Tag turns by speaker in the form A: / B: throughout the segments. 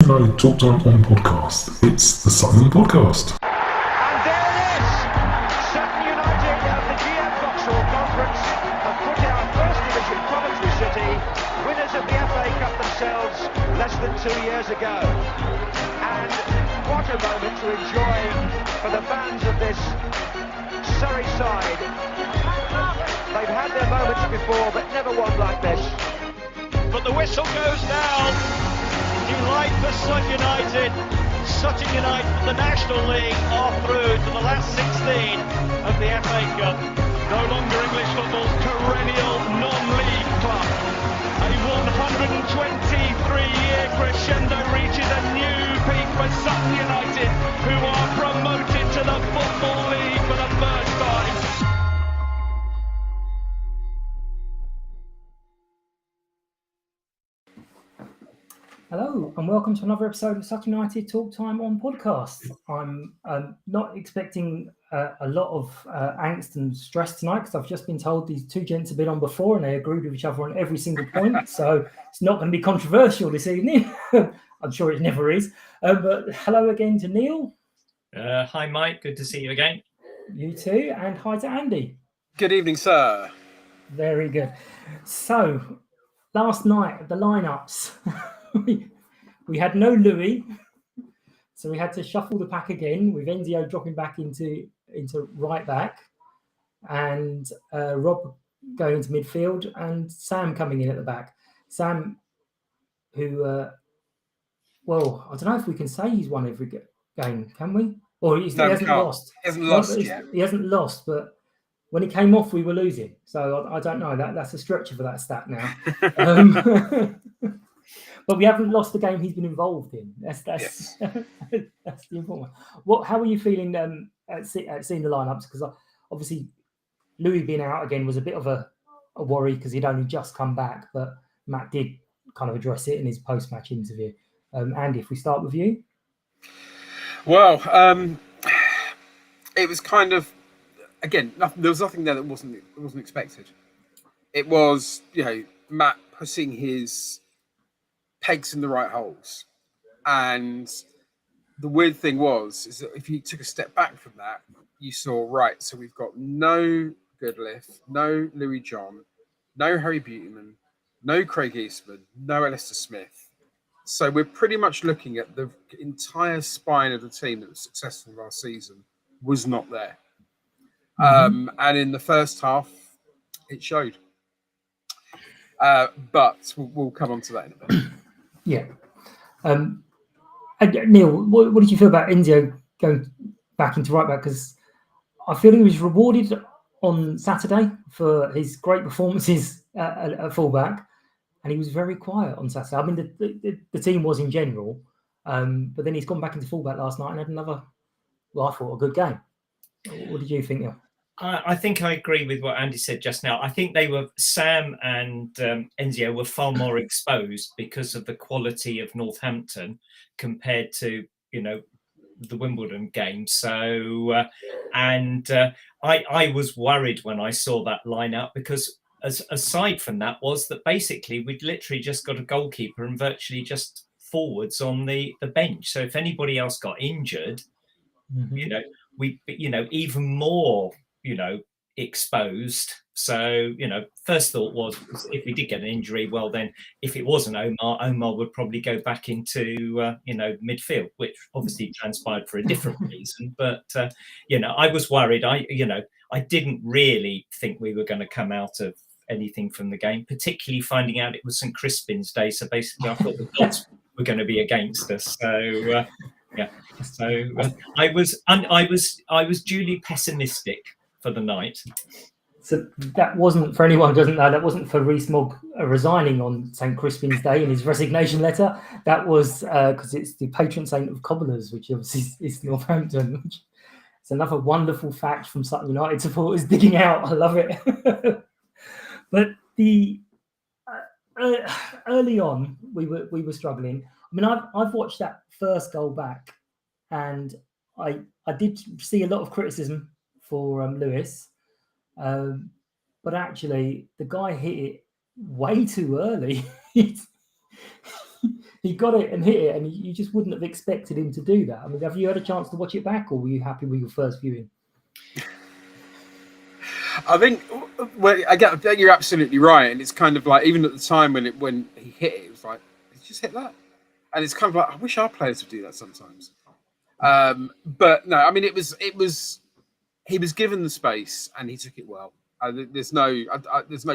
A: United Talk Time on podcast. It's the Sutton podcast.
B: And there it is! Sutton United of the GM Vauxhall Conference have put out First Division Coventry City, winners of the FA Cup themselves less than 2 years ago. And what a moment to enjoy for the fans of this Surrey side. They've had their moments before, but never one like this.
C: But the whistle goes down. Delight for Sutton United. Sutton United, the National League, are through to the last 16 of the FA Cup. No longer English football's perennial non-league club. A 123-year crescendo reaches a new peak for Sutton United, who are promoted to the Football League for the first time.
D: Hello and welcome to another episode of Sutton United Talk Time on podcast. I'm not expecting a lot of angst and stress tonight because I've just been told these two gents have been on before and they agreed with each other on every single point. So it's not going to be controversial this evening. I'm sure it never is. But hello again to Neil.
E: Hi, Mike. Good to see you again.
D: You too. And hi to Andy.
F: Good evening, sir.
D: Very good. So last night, the lineups. We had no Louis, so we had to shuffle the pack again with Enzio dropping back into right back and Rob going into midfield and Sam coming in at the back. Sam, who, well, I don't know if we can say he's won every game, can we? Or he hasn't lost.
F: He hasn't lost yet.
D: He hasn't lost, but when he came off, we were losing. So I don't know. That's a stretcher for that stat now. But we haven't lost the game he's been involved in. That's
F: Yes.
D: that's the important one. How are you feeling at seeing the lineups? Because obviously Louis being out again was a bit of a worry because he'd only just come back. But Matt did kind of address it in his post-match interview. Andy, if we start with you.
F: Well, it was kind of, again, there was nothing there that wasn't expected. It was, Matt putting his pegs in the right holes. And the weird thing is that if you took a step back from that, you saw, right, so we've got no Goodliff, no Louis John, no Harry Buteman, no Craig Eastman, no Alistair Smith. So we're pretty much looking at the entire spine of the team that was successful last season was not there. Mm-hmm. And in the first half, it showed. But we'll come on to that in a bit.
D: Yeah. Neil, what did you feel about Enzio going back into right back? Because I feel he was rewarded on Saturday for his great performances at fullback, and he was very quiet on Saturday. I mean, the team was in general, but then he's gone back into fullback last night and had another, I thought, a good game. What did you think, Neil?
E: I think I agree with what Andy said just now. I think Sam and Enzio were far more exposed because of the quality of Northampton compared to, the Wimbledon game. So, I was worried when I saw that lineup because aside from that was that basically we'd literally just got a goalkeeper and virtually just forwards on the bench. So if anybody else got injured,
D: Mm-hmm.
E: we even more exposed. So, first thought was if we did get an injury, well, then if it wasn't Omar would probably go back into, midfield, which obviously transpired for a different reason. But, I was worried. I didn't really think we were going to come out of anything from the game, particularly finding out it was St. Crispin's Day. So basically I thought the gods were going to be against us. So, I was duly pessimistic for the night.
D: So that wasn't, for anyone who doesn't know, that wasn't for Rees-Mogg resigning on St. Crispin's Day in his resignation letter. That was because it's the patron saint of cobblers, which obviously is Northampton. It's another wonderful fact from Sutton United supporters digging out. I love it. But the early on, we were struggling. I mean, I've watched that first goal back, and I did see a lot of criticism for Lewis, but actually the guy hit it way too early. He he got it and hit it, and you just wouldn't have expected him to do that. I mean, have you had a chance to watch it back, or were you happy with your first viewing?
F: I think, well, again, you're absolutely right, and it's kind of like even at the time when he hit it, it was like, did you just hit that? And it's kind of like, I wish our players would do that sometimes. But no, I mean, he was given the space and he took it well. There's no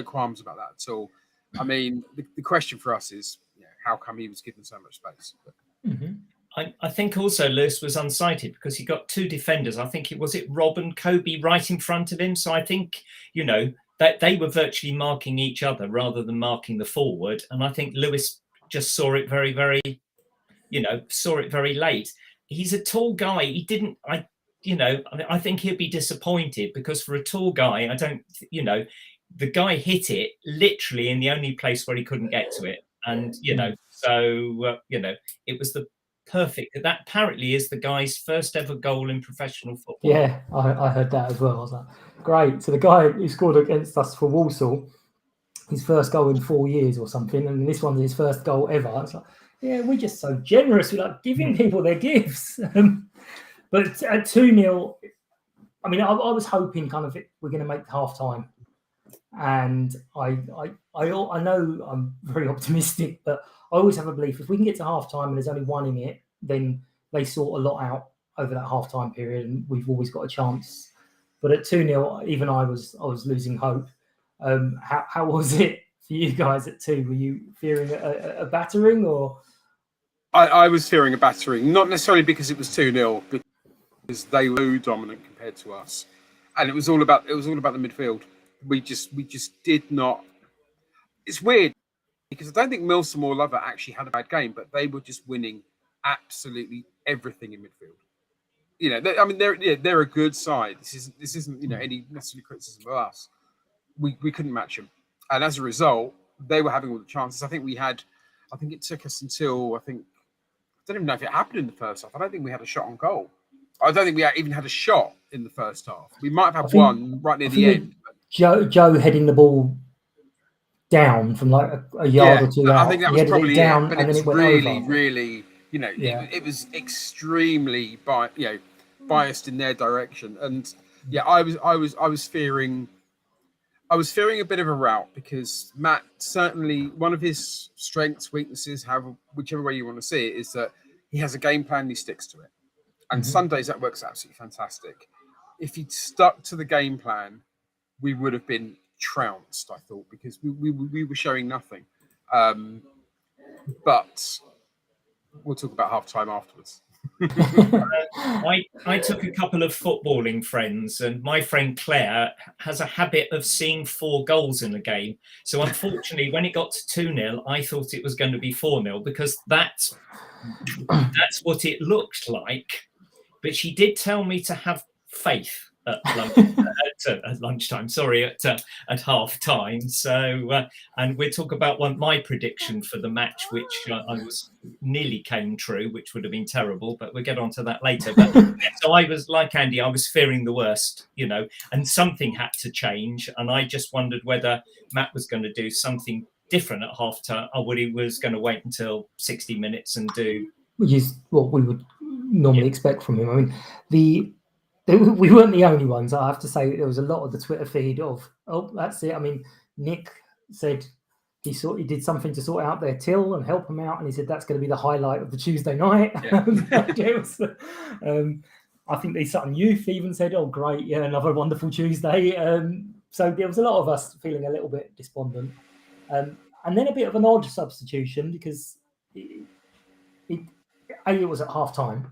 F: qualms about that at all. I mean, the question for us is, how come he was given so much space?
E: I think also Lewis was unsighted because he got two defenders. I think it was Rob and Kobe right in front of him. So I think, that they were virtually marking each other rather than marking the forward. And I think Lewis just saw it very, very, saw it very late. He's a tall guy. He didn't, I think he'll be disappointed because for a tall guy, the guy hit it literally in the only place where he couldn't get to it. And, it was the perfect. That apparently is the guy's first ever goal in professional football.
D: Yeah, I heard that as well. I was like, great. So the guy who scored against us for Walsall, his first goal in 4 years or something, and this one's his first goal ever. It's like, yeah, we're just so generous. We like giving people their gifts. But at 2-0, I mean, I was hoping kind of we're going to make half time. And I know I'm very optimistic, but I always have a belief if we can get to half time and there's only one in it, then they sort a lot out over that half time period, and we've always got a chance. But at 2-0, even I was losing hope. How was it for you guys at 2? Were you fearing a battering, or?
F: I was fearing a battering, not necessarily because it was 2-0, because they were dominant compared to us, and it was all about the midfield. We just did not. It's weird because I don't think Milsom or Lover actually had a bad game, but they were just winning absolutely everything in midfield. They're a good side. This isn't any necessarily criticism of us. We couldn't match them, and as a result, they were having all the chances. I think it took us until I don't even know if it happened in the first half. I don't think we had a shot on goal. I don't think we even had a shot in the first half. We might have had one right near the end.
D: Joe heading the ball down from like a yard or two out.
F: I think that was probably
D: down,
F: but
D: and
F: it's
D: then it went
F: really, it was extremely biased in their direction. And I was fearing a bit of a rout because Matt, certainly one of his strengths, weaknesses, whichever way you want to see it, is that he has a game plan and he sticks to it. And Sundays that works absolutely fantastic. If he'd stuck to the game plan, we would have been trounced, I thought, because we were showing nothing. But we'll talk about half time afterwards.
E: I took a couple of footballing friends, and my friend Claire has a habit of seeing 4 goals in a game. So unfortunately, when it got to 2-0, I thought it was going to be 4-0 because that's what it looked like. But she did tell me to have faith at lunchtime. Sorry, at half time. So, and we'll talk about my prediction for the match, which I was nearly came true, which would have been terrible. But we'll get onto that later. But so I was like Andy. I was fearing the worst, and something had to change. And I just wondered whether Matt was going to do something different at half time, or whether he was going to wait until 60 minutes and do.
D: Which is what we would normally expect from him. I mean, we weren't the only ones. I have to say there was a lot of the Twitter feed of, oh, that's it. I mean, Nick said he did something to sort out their till and help him out, and he said that's going to be the highlight of the Tuesday night. Yeah. I think the Sutton youth even said, oh, great, yeah, another wonderful Tuesday. So there was a lot of us feeling a little bit despondent. And then a bit of an odd substitution because it was at half time,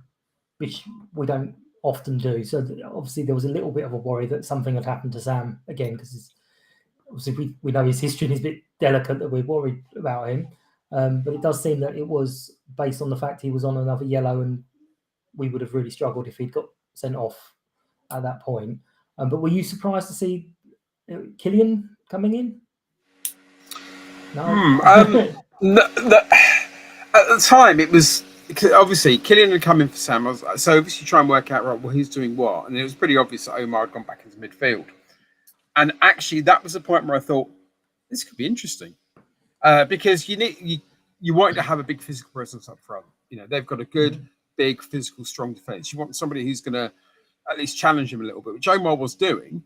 D: which we don't often do. So obviously there was a little bit of a worry that something had happened to Sam again, because obviously we know his history and he's a bit delicate that we're worried about him. But it does seem that it was based on the fact he was on another yellow, and we would have really struggled if he'd got sent off at that point. But were you surprised to see Killian coming in? No.
F: At the time, it was obviously Killian had come in for Sam. So obviously try and work out, right, well, who's doing what, and it was pretty obvious that Omar had gone back into midfield. And actually, that was the point where I thought this could be interesting, because you you want to have a big physical presence up front. You know, they've got a good, big, physical, strong defence. You want somebody who's going to at least challenge him a little bit, which Omar was doing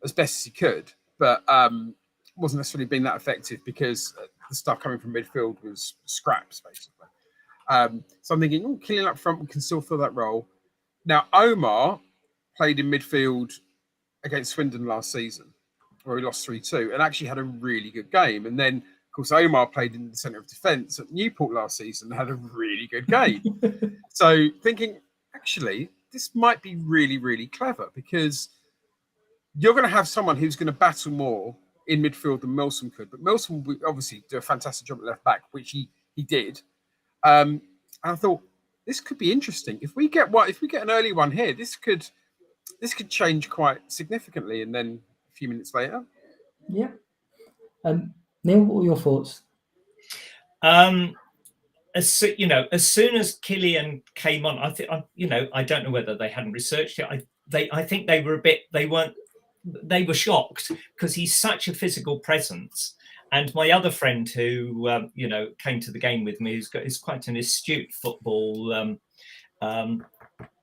F: as best as he could, but wasn't necessarily being that effective because the stuff coming from midfield was scraps, basically. So I'm thinking, Killian up front can still fill that role. Now, Omar played in midfield against Swindon last season, where he lost 3-2, and actually had a really good game. And then, of course, Omar played in the centre of defence at Newport last season and had a really good game. So thinking, actually, this might be really, really clever, because you're going to have someone who's going to battle more in midfield than Milsom could. But Milsom would obviously do a fantastic job at left back, which he did. And I thought, this could be interesting. If we get an early one here, this could change quite significantly. And then a few minutes later,
D: yeah. Neil, what were your thoughts?
E: As soon as Killian came on, I don't know whether they hadn't researched it. I think they were shocked, because he's such a physical presence. And my other friend who came to the game with me, is quite an astute football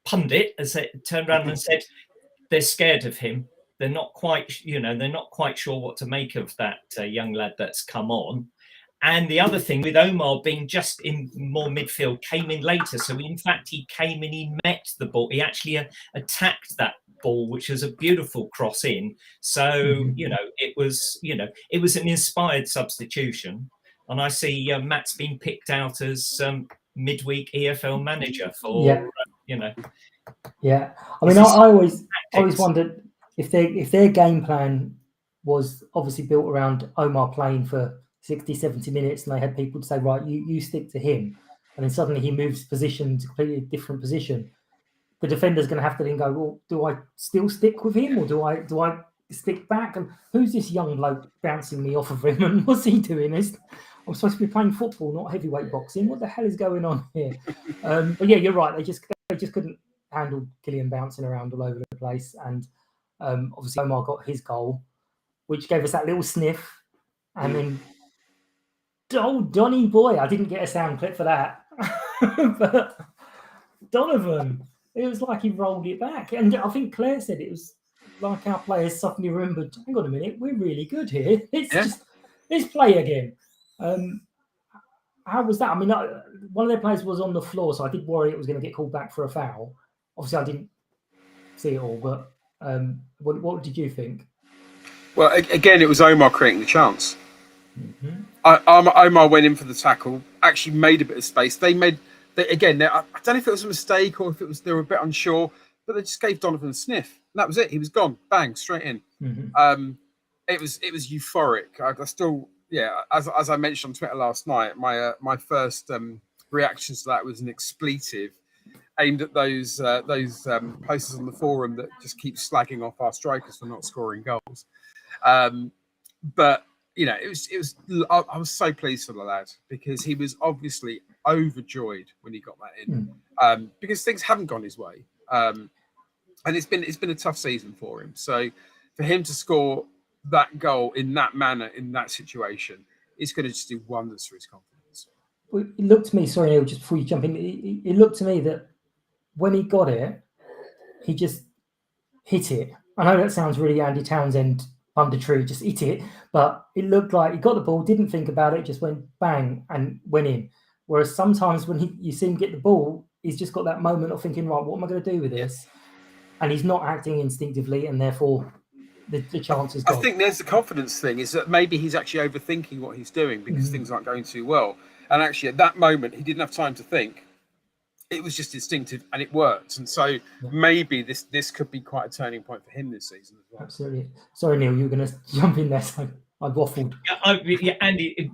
E: pundit, turned around and said they're scared of him. They're not quite sure what to make of that young lad that's come on. And the other thing with Omar being just in more midfield, came in later. So in fact, he came and he met the ball. He actually attacked that ball, which was a beautiful cross in. So, it was an inspired substitution. And I see Matt's been picked out as midweek EFL manager for,
D: Yeah. I mean, I always wondered if their game plan was obviously built around Omar playing for 60, 70 minutes, and they had people to say, right, you stick to him, and then suddenly he moves position to a completely different position. The defender's going to have to then go, well, do I still stick with him, or do I stick back? And who's this young bloke bouncing me off of him, and what's he doing? I'm supposed to be playing football, not heavyweight boxing. What the hell is going on here? But yeah, you're right. They just couldn't handle Killian bouncing around all over the place, and obviously Omar got his goal, which gave us that little sniff, and then. Oh, Donny boy, I didn't get a sound clip for that. But Donovan, it was like he rolled it back. And I think Claire said it was like our players suddenly remembered, hang on a minute, we're really good here. Let's play again. How was that? I mean, one of their players was on the floor, so I did worry it was going to get called back for a foul. Obviously, I didn't see it all, but what did you think?
F: Well, again, it was Omar creating the chance.
D: Mm-hmm.
F: Omar went in for the tackle, actually made a bit of space. I don't know if it was a mistake or if they were a bit unsure, but they just gave Donovan a sniff. And that was it. He was gone. Bang, straight in.
D: Mm-hmm.
F: It was euphoric. I still, as I mentioned on Twitter last night, my first reactions to that was an expletive aimed at those posters on the forum that just keep slagging off our strikers for not scoring goals. But it was. I was so pleased for the lad, because he was obviously overjoyed when he got that in, because things haven't gone his way, and it's been a tough season for him. So for him to score that goal in that manner, in that situation, it's going to just do wonders for his confidence.
D: Well, it looked to me, sorry Neil, just before you jump in, it looked to me that when he got it, he just hit it. I know that sounds really Andy Townsend under tree, just hit it, but it looked like he got the ball, didn't think about it, just went bang and went in. Whereas sometimes when you see him get the ball, he's just got that moment of thinking, right, what am I going to do with this? And he's not acting instinctively, and therefore the chance is gone.
F: I think there's the confidence thing, is that maybe he's actually overthinking what he's doing because things aren't going too well. And actually at that moment, he didn't have time to think. It was just instinctive, and it worked. And so maybe this could be quite a turning point for him this season as well.
D: Absolutely. Sorry, Neil, you were going to jump in there, so I waffled.
E: Andy,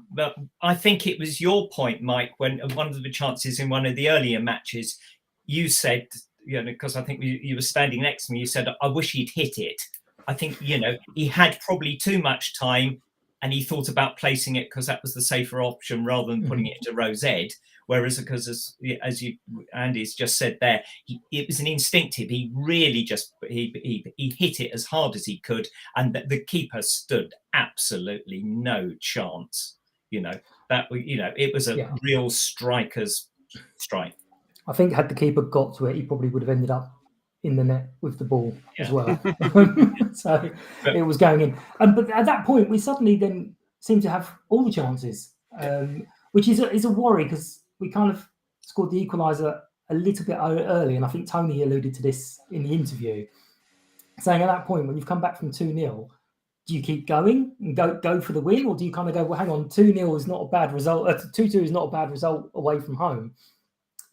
E: I think it was your point, Mike, when one of the chances in one of the earlier matches, you said, because I think you were standing next to me, you said, I wish he'd hit it. I think, he had probably too much time, and he thought about placing it because that was the safer option rather than putting it into row Z. Whereas, because as Andy's just said there, it was an instinctive. He really just he hit it as hard as he could, and the keeper stood absolutely no chance. That it was a real striker's strike.
D: I think had the keeper got to it, he probably would have ended up in the net with the ball as well. So it was going in. But at that point, we suddenly then seemed to have all the chances, which is a worry because we kind of scored the equaliser a little bit early. And I think Tony alluded to this in the interview, saying at that point, when you've come back from 2-0, do you keep going and go for the win? Or do you kind of go, well, hang on, 2-0 is not a bad result. 2-2 is not a bad result away from home.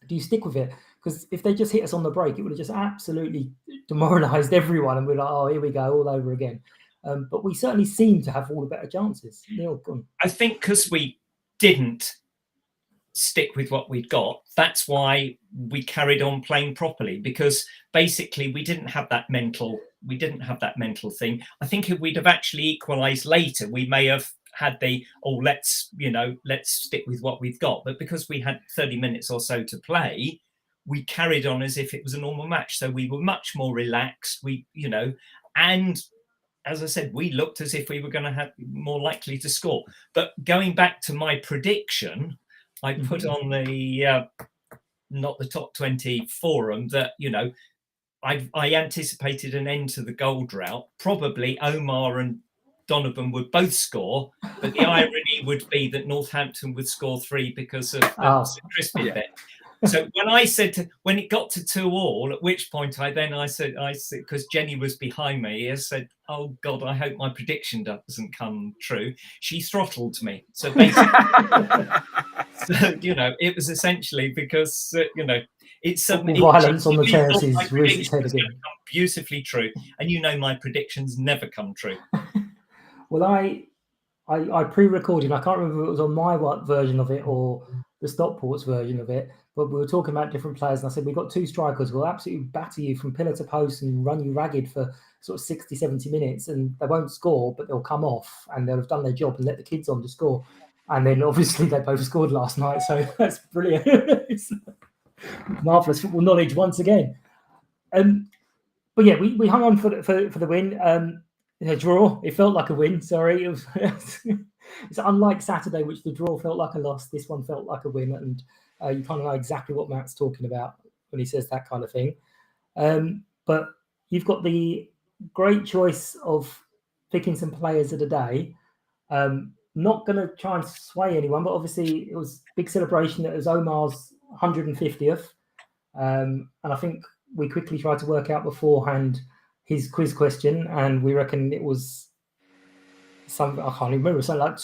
D: Do you stick with it? Because if they just hit us on the break, it would have just absolutely demoralised everyone. And we're like, oh, here we go, all over again. But we certainly seem to have all the better chances. Neil, go on.
E: I think because we didn't stick with what we'd got, that's why we carried on playing properly, because basically we didn't have that mental thing. I think if we'd have actually equalised later, we may have had let's stick with what we've got. But because we had 30 minutes or so to play, we carried on as if it was a normal match. So we were much more relaxed. And as I said, we looked as if we were going to have more likely to score. But going back to my prediction, I put on the not the top 20 forum that I anticipated an end to the goal drought. Probably Omar and Donovan would both score, but the irony would be that Northampton would score 3 because of the crispy bit. So when it got to 2-2, at which point I said, because Jenny was behind me, I said, oh God, I hope my prediction doesn't come true. She throttled me. So basically, it was essentially because, it's suddenly
D: violence on the terraces rears its head again.
E: Beautifully true. And my predictions never come true.
D: Well, I pre-recorded. I can't remember if it was on my version of it or the Stockport's version of it, but we were talking about different players, and I said, we've got 2 strikers. We'll absolutely batter you from pillar to post and run you ragged for sort of 60, 70 minutes, and they won't score, but they'll come off and they'll have done their job and let the kids on to score. And then obviously they both scored last night, so that's brilliant. It's marvellous football knowledge once again. But yeah, we hung on for the win. A draw. It felt like a win. Sorry, it's unlike Saturday, which the draw felt like a loss. This one felt like a win, and you kind of know exactly what Matt's talking about when he says that kind of thing. But you've got the great choice of picking some players of the day. Not going to try and sway anyone, but obviously it was a big celebration. It was Omar's 150th, and I think we quickly tried to work out beforehand his quiz question, and we reckon it was I can't even remember, something like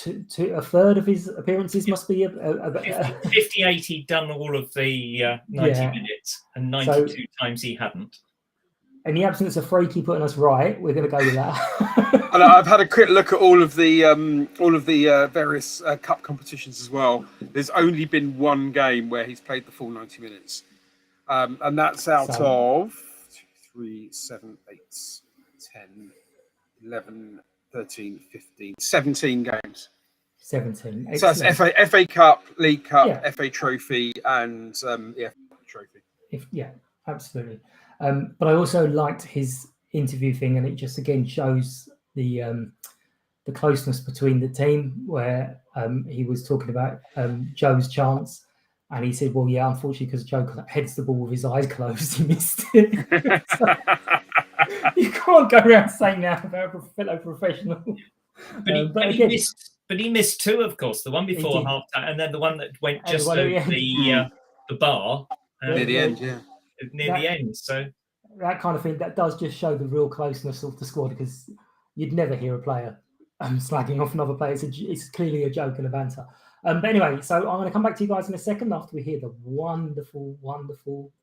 D: a third of his appearances must be
E: 58. He'd done all of the 90 minutes, and 92 times he hadn't.
D: In the absence of Freaky putting us right, we're going to go with that.
F: And I've had a quick look at all of the various cup competitions as well. There's only been one game where he's played the full 90 minutes, and that's out of 3, 7, 8, 10, 11, 13, 15, 17 games.
D: 17.
F: So that's FA Cup, League Cup, FA Trophy, and the FA Trophy.
D: Absolutely. But I also liked his interview thing, and it just again shows the closeness between the team, where he was talking about Joe's chance. And he said, well, yeah, unfortunately, because Joe heads the ball with his eyes closed, he missed it. So, you can't go around saying that about a fellow professional.
E: But he missed 2, of course. The one before half time, and then the one that went just over the bar.
F: Near the end,
E: Near the end. So
D: that kind of thing, that does just show the real closeness of the squad, because you'd never hear a player slagging off another player. It's clearly a joke and a banter. But anyway, so I'm going to come back to you guys in a second after we hear the wonderful, wonderful.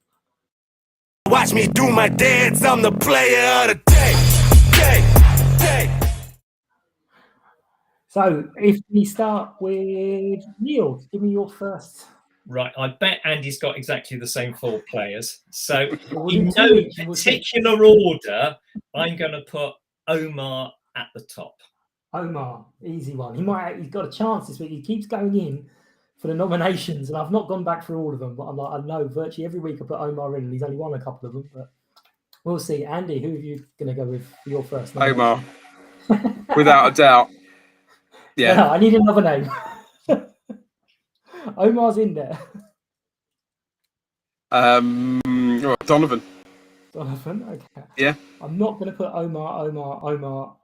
G: Watch me do my dance. I'm the player of the day.
D: So if we start with Neil, give me your first.
E: Right, I bet Andy's got exactly the same 4 players. So in no particular order, I'm going to put Omar at the top.
D: Omar, easy one. He's got a chance this week. He keeps going in for the nominations, and I've not gone back through all of them, but I know virtually every week I put Omar in, and he's only won a couple of them, but we'll see. Andy, who are you going to go with for your first nomination?
F: Omar, without a doubt. Yeah.
D: No, I need another name. Omar's in there.
F: Donovan.
D: Donovan, okay.
F: Yeah.
D: I'm not going to put Omar.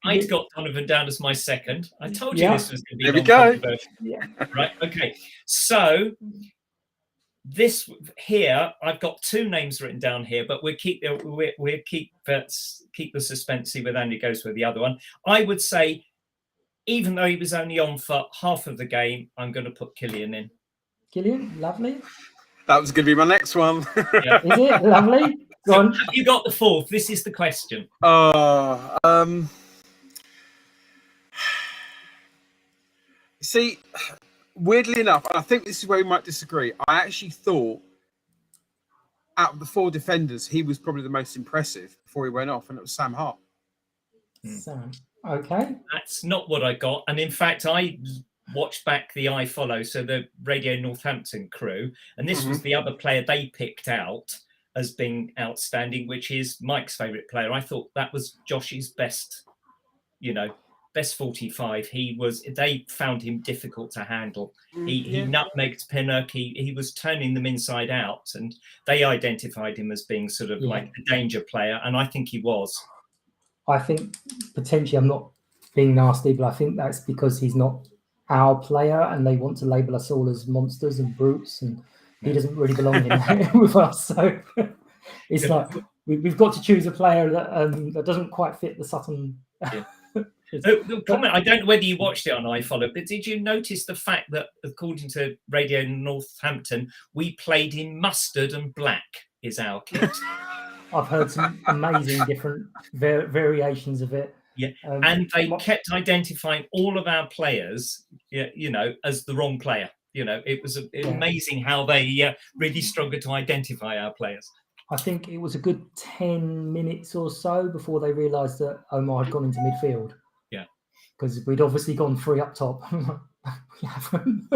E: I'd got Donovan down as my second. I told you
D: Yeah.
E: this was going to be
F: There we go.
E: non-controversial.
D: Yeah.
E: Right. Okay. So this here, I've got two names written down here, but we'll keep the suspense. See where Andy goes with the other one. I would say, even though he was only on for half of the game, I'm going to put Killian in.
D: Killian, lovely.
F: That was going to be my next one.
E: Yeah.
D: Is it lovely? Go on.
E: Have you got the fourth? This is the question.
F: See, weirdly enough, and I think this is where we might disagree. I actually thought out of the four defenders, he was probably the most impressive before he went off, and it was Sam Hart.
D: Sam. Okay.
E: That's not what I got. And in fact, I watched back the I Follow, so the Radio Northampton crew, and this was the other player they picked out as being outstanding, which is Mike's favourite player. I thought that was Josh's best, best 45. They found him difficult to handle. He nutmegged Pinnock. He was turning them inside out, and they identified him as being sort of like a danger player, and I think he was.
D: I think potentially, I'm not being nasty, but I think that's because he's not our player, and they want to label us all as monsters and brutes, and he doesn't really belong in there with us. So it's like we've got to choose a player that doesn't quite fit the Sutton.
E: The comment, I don't know whether you watched it on iFollow, but did you notice the fact that, according to Radio Northampton, we played in mustard and black is our kit?
D: I've heard some amazing different variations of it.
E: Yeah, and they kept identifying all of our players, as the wrong player. It was amazing how they really struggled to identify our players.
D: I think it was a good 10 minutes or so before they realised that Omar had gone into midfield.
E: Yeah.
D: Because we'd obviously gone 3 up top. We haven't.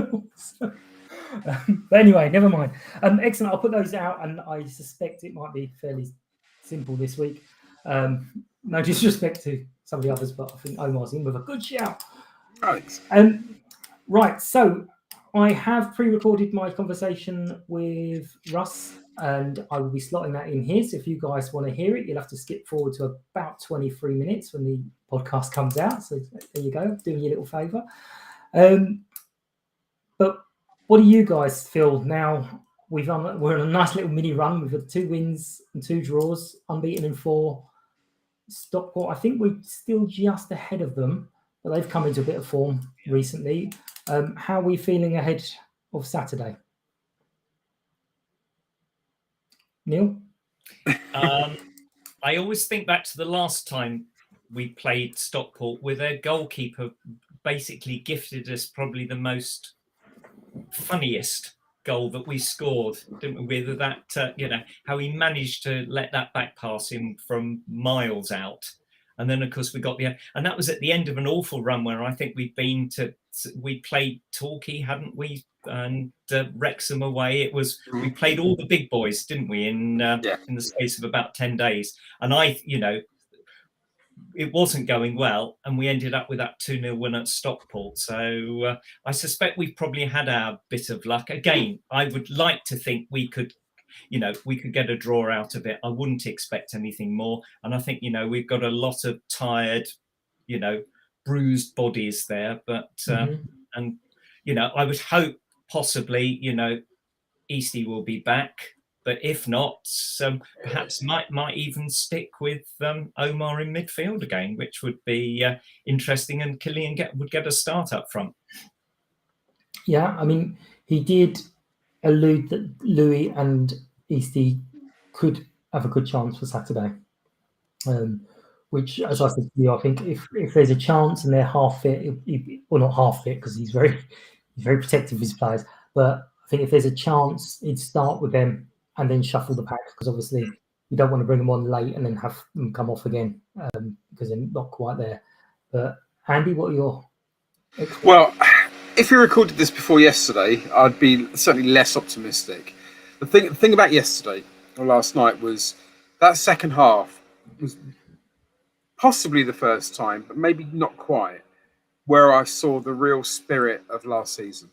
D: But anyway, never mind. Excellent. I'll put those out, and I suspect it might be fairly simple this week. No disrespect to some of the others, but I think Omar's in with a good shout.
F: Alex.
D: Right. So I have pre-recorded my conversation with Russ, and I will be slotting that in here. So if you guys want to hear it, you'll have to skip forward to about 23 minutes when the podcast comes out. So there you go, doing you a little favour. But what do you guys feel now? We're on a nice little mini run. We've got 2 wins and 2 draws, unbeaten in 4. Stockport, I think we're still just ahead of them, but they've come into a bit of form recently. How are we feeling ahead of Saturday? Neil?
E: I always think back to the last time we played Stockport, where their goalkeeper basically gifted us probably the most funniest goal that we scored, didn't we? With that, how he managed to let that back pass in from miles out. And then, of course, we got and that was at the end of an awful run where I think we played Torquay, hadn't we? And Wrexham away. We played all the big boys, didn't we? In the space of about 10 days. And it wasn't going well, and we ended up with that 2-0 win at Stockport. So I suspect we've probably had our bit of luck. Again, I would like to think we could get a draw out of it. I wouldn't expect anything more. And I think, we've got a lot of tired, bruised bodies there. But, and, I would hope possibly, Eastie will be back. But if not, perhaps might even stick with Omar in midfield again, which would be interesting. And Killian would get a start up front.
D: Yeah, I mean, he did allude that Louis and Eastie could have a good chance for Saturday. Which, as I said to you, I think if there's a chance and they're half fit, well, not half fit because he's very protective of his players, but I think if there's a chance, he'd start with them and then shuffle the pack, because obviously you don't want to bring them on late and then have them come off again because they're not quite there. But Andy, what are your expectations?
F: Well, if we recorded this before yesterday, I'd be certainly less optimistic. The thing about yesterday or last night was that second half was possibly the first time, but maybe not quite, where I saw the real spirit of last season.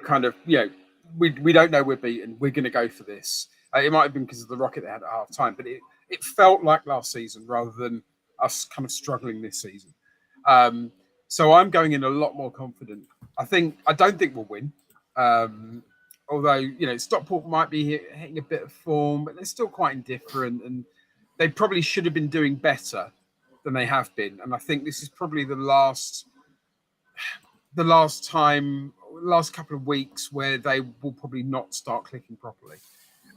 F: Kind of, we don't know we're beaten. We're going to go for this. It might have been because of the rocket they had at half time, but it felt like last season rather than us kind of struggling this season. So I'm going in a lot more confident. I don't think we'll win. Although, Stockport might be hitting a bit of form, but they're still quite indifferent, and they probably should have been doing better than they have been. And I think this is probably the last couple of weeks where they will probably not start clicking properly.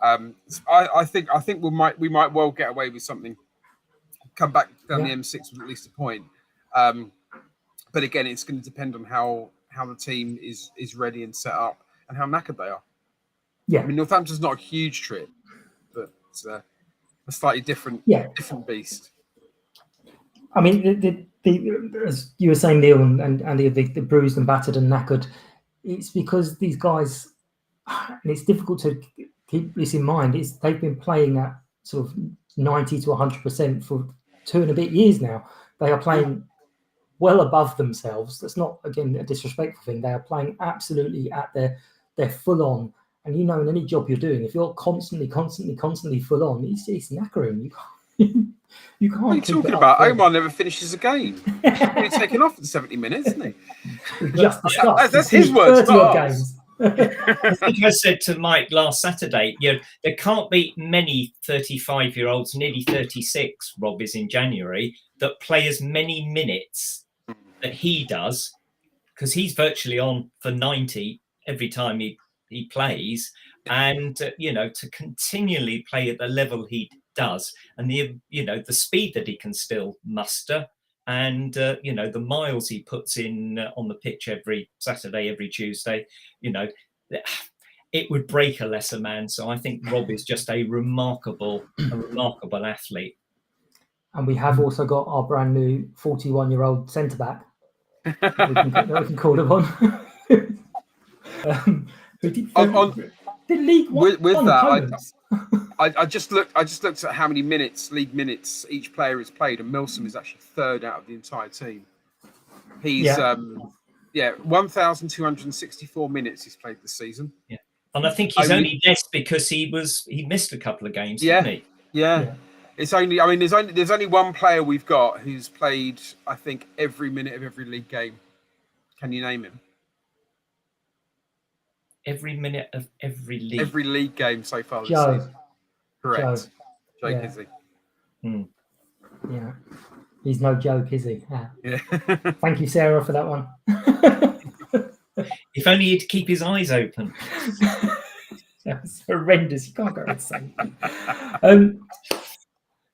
F: I think we might well get away with something. Come back down the M6 with at least a point. But again, it's going to depend on how the team is ready and set up and how knackered they are.
D: Yeah.
F: I mean, Northampton's not a huge trip, but it's a slightly different beast.
D: I mean, the as you were saying, Neil, and the bruised and battered and knackered, it's because these guys, and it's difficult to keep this in mind, they've been playing at sort of 90 to 100% for 2 and a bit years now. They are playing well above themselves. That's not, again, a disrespectful thing. They are playing absolutely at their full on. And in any job you're doing, if you're constantly full on, it's knackering. You can't.
F: What are you talking about? Omar never finishes a game. He's taken off at 70 minutes, isn't he?
D: Just discussed.
F: That's his words.
D: 30 games.
E: I think I said to Mike last Saturday, there can't be many 35-year-olds, nearly 36, Rob is in January, that play as many minutes that he does, because he's virtually on for 90 every time he plays, and to continually play at the level he does, and the speed that he can still muster, and the miles he puts in on the pitch every Saturday, every Tuesday, it would break a lesser man. So I think Rob is just a remarkable athlete. And
D: we have also got our brand new 41-year-old centre back that we can call upon. Who did League One
F: with that? I just looked at how many league minutes each player has played, and Milsom is actually third out of the entire team. He's 1,264 minutes he's played this season.
E: Yeah, and I think he's only less because he missed a couple of games, didn't he?
F: Yeah. It's only. I mean, there's only one player we've got who's played, I think, every minute of every league game. Can you name him?
E: Every minute of every
F: league game so far this
D: Joe.
F: season. Correct. Joe Kizzy.
D: Yeah. He's no joke, is he?
F: Yeah.
D: Thank you, Sarah, for that one.
E: If only he'd keep his eyes open.
D: That's horrendous. You can't go insane.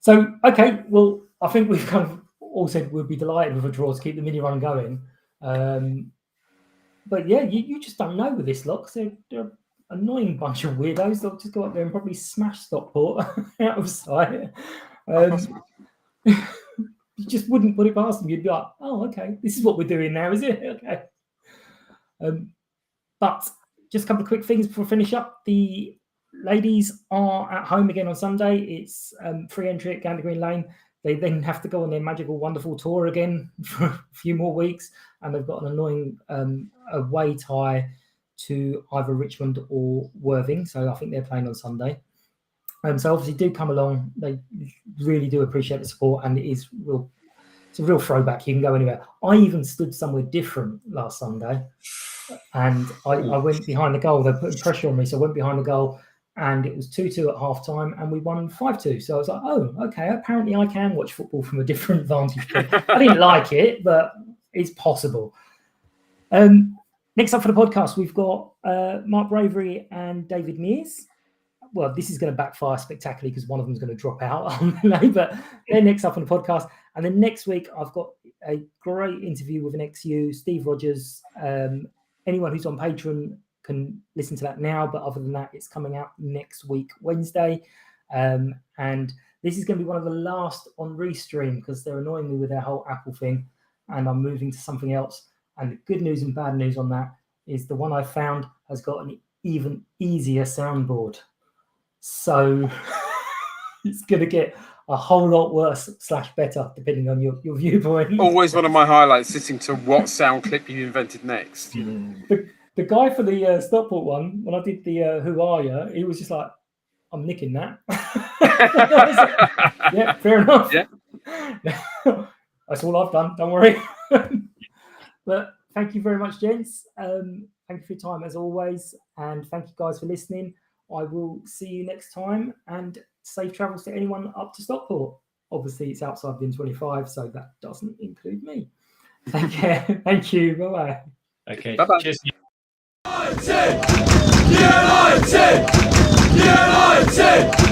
D: So, okay, well, I think we've kind of all said we'd be delighted with a draw to keep the mini run going. But yeah, you just don't know with this lot, because they're an annoying bunch of weirdos. They'll just go up there and probably smash Stockport out of sight. You just wouldn't put it past them. You'd be like, oh, okay, this is what we're doing now, is it? Okay. But just a couple of quick things before we finish up. The ladies are at home again on Sunday. It's free entry at Gander Green Lane. They then have to go on their magical, wonderful tour again for a few more weeks, and they've got an annoying away tie to either Richmond or Worthing. So I think they're playing on Sunday. So obviously do come along. They really do appreciate the support, and it's a real throwback. You can go anywhere. I even stood somewhere different last Sunday, and I went behind the goal. They put pressure on me, so I went behind the goal. And it was 2-2 at half time, and we won 5-2. So I was like, oh, okay, apparently I can watch football from a different vantage point. I didn't like it, but it's possible. Next up for the podcast, we've got Mark Bravery and David Mears. Well, this is going to backfire spectacularly because one of them is going to drop out, but they're next up on the podcast. And then next week, I've got a great interview with an XU, Steve Rogers. Anyone who's on Patreon can listen to that now, but other than that, it's coming out next week, Wednesday. And this is going to be one of the last on Restream because they're annoying me with their whole Apple thing, and I'm moving to something else. And the good news and bad news on that is the one I found has got an even easier soundboard. So it's going to get a whole lot worse / better, depending on your viewpoint.
F: Always one of my highlights, sitting to what sound clip you invented next.
D: The guy for the Stockport one, when I did the Who Are You, he was just like, I'm nicking that. Yeah, fair enough.
F: Yeah.
D: That's all I've done. Don't worry. But thank you very much, gents. Thank you for your time as always. And thank you guys for listening. I will see you next time, and safe travels to anyone up to Stockport. Obviously, it's outside the M25, so that doesn't include me. Thank you. Thank you. Bye-bye.
E: Okay.
F: Bye-bye.
E: Cheers.
G: United! United!